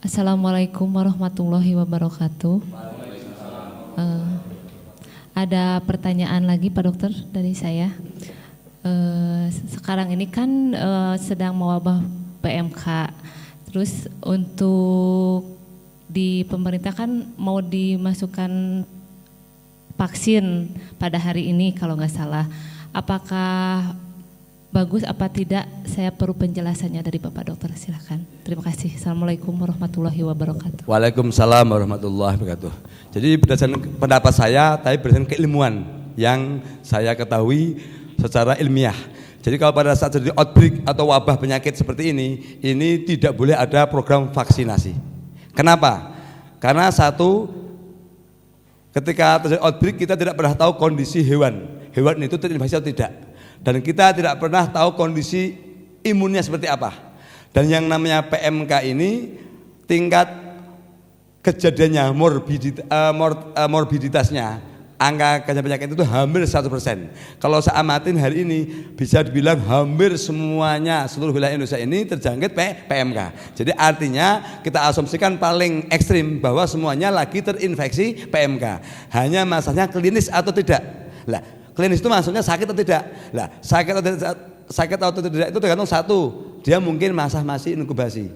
Assalamualaikum warahmatullahi wabarakatuh. Ada pertanyaan lagi Pak Dokter dari saya. Sekarang ini kan sedang mewabah PMK. Terus untuk di pemerintah kan mau dimasukkan vaksin pada hari ini kalau nggak salah. Apakah bagus apa tidak? Saya perlu penjelasannya dari Bapak Dokter, silakan. Terima kasih. Assalamualaikum warahmatullahi wabarakatuh. Waalaikumsalam warahmatullahi wabarakatuh. Jadi berdasarkan pendapat saya, tapi berdasarkan keilmuan yang saya ketahui secara ilmiah. Jadi kalau pada saat terjadi outbreak atau wabah penyakit seperti ini tidak boleh ada program vaksinasi. Kenapa? Karena satu, ketika terjadi outbreak kita tidak pernah tahu kondisi hewan itu terinfeksi atau tidak. Dan kita tidak pernah tahu kondisi imunnya seperti apa. Dan yang namanya PMK ini tingkat kejadiannya, morbiditasnya, angka kejadian penyakit itu hampir 100%. Kalau saya amatin hari ini bisa dibilang hampir semuanya seluruh wilayah Indonesia ini terjangkit PMK. Jadi artinya kita asumsikan paling ekstrim bahwa semuanya lagi terinfeksi PMK. Hanya masalahnya klinis atau tidak. Lah, klinis itu maksudnya sakit atau tidak. Lah, sakit atau tidak itu tergantung satu, dia mungkin masih inkubasi.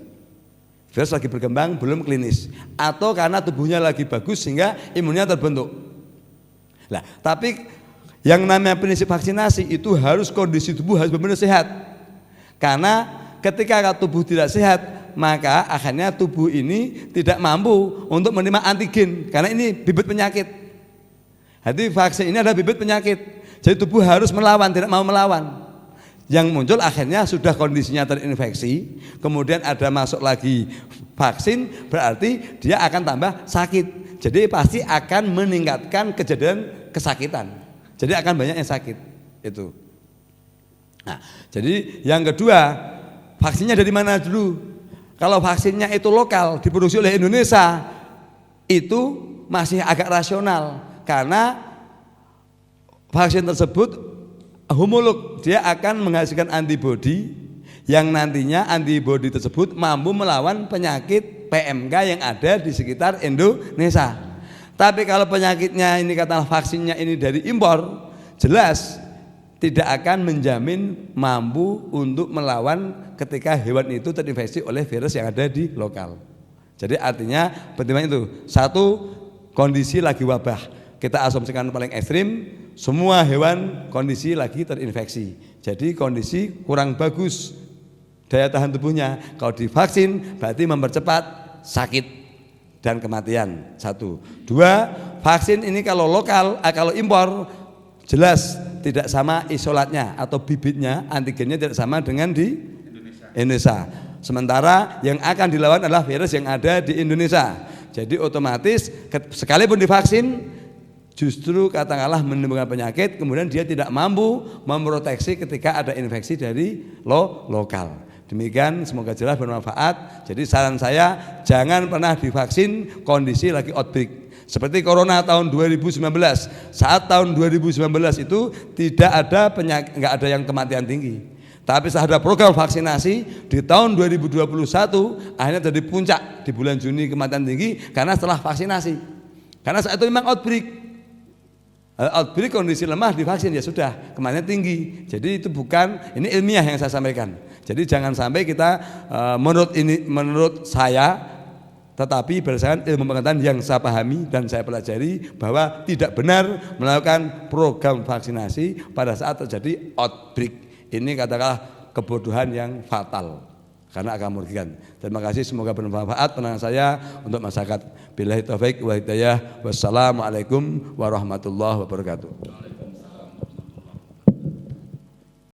Virus lagi berkembang belum klinis, atau karena tubuhnya lagi bagus sehingga imunnya terbentuk. Nah, tapi yang namanya prinsip vaksinasi itu harus kondisi tubuh harus benar-benar sehat. Karena ketika tubuh tidak sehat, maka akhirnya tubuh ini tidak mampu untuk menerima antigen karena ini bibit penyakit. Jadi vaksin ini adalah bibit penyakit. Jadi tubuh harus melawan, tidak mau melawan. Yang muncul akhirnya sudah kondisinya terinfeksi, kemudian ada masuk lagi vaksin, berarti dia akan tambah sakit. Jadi pasti akan meningkatkan kejadian kesakitan. Jadi akan banyak yang sakit itu. Nah, jadi yang kedua, vaksinnya dari mana dulu? Kalau vaksinnya itu lokal, diproduksi oleh Indonesia, itu masih agak rasional karena vaksin tersebut homolog, dia akan menghasilkan antibodi yang nantinya antibodi tersebut mampu melawan penyakit PMK yang ada di sekitar Indonesia. Tapi kalau penyakitnya ini katakanlah vaksinnya ini dari impor, jelas tidak akan menjamin mampu untuk melawan ketika hewan itu terinfeksi oleh virus yang ada di lokal. Jadi artinya penting itu. Satu, kondisi lagi wabah. Kita asumsikan paling ekstrim, semua hewan kondisi lagi terinfeksi. Jadi kondisi kurang bagus daya tahan tubuhnya. Kalau divaksin berarti mempercepat sakit dan kematian. Satu. Dua, vaksin ini kalau lokal, kalau impor jelas tidak sama isolatnya atau bibitnya, antigennya tidak sama dengan di Indonesia. Sementara yang akan dilawan adalah virus yang ada di Indonesia. Jadi otomatis sekalipun divaksin justru katakanlah menimbulkan penyakit, kemudian dia tidak mampu memproteksi ketika ada infeksi dari lokal. Demikian, semoga jelas bermanfaat. Jadi saran saya jangan pernah divaksin kondisi lagi outbreak. Seperti corona tahun 2019. Saat tahun 2019 itu tidak ada penyakit, enggak ada yang kematian tinggi. Tapi setelah ada program vaksinasi di tahun 2021 akhirnya jadi puncak di bulan Juni kematian tinggi karena setelah vaksinasi. Karena saat itu memang outbreak. Outbreak kondisi lemah divaksin ya sudah kematian tinggi. Jadi itu bukan, ini ilmiah yang saya sampaikan. Jadi jangan sampai kita menurut saya, tetapi berdasarkan ilmu pengetahuan yang saya pahami dan saya pelajari bahwa tidak benar melakukan program vaksinasi pada saat terjadi outbreak. Ini katakanlah kebodohan yang fatal karena akan merugikan. Terima kasih, semoga bermanfaat penangan saya untuk masyarakat. Billahi taufik wa hidayah. Wassalamualaikum warahmatullahi wabarakatuh.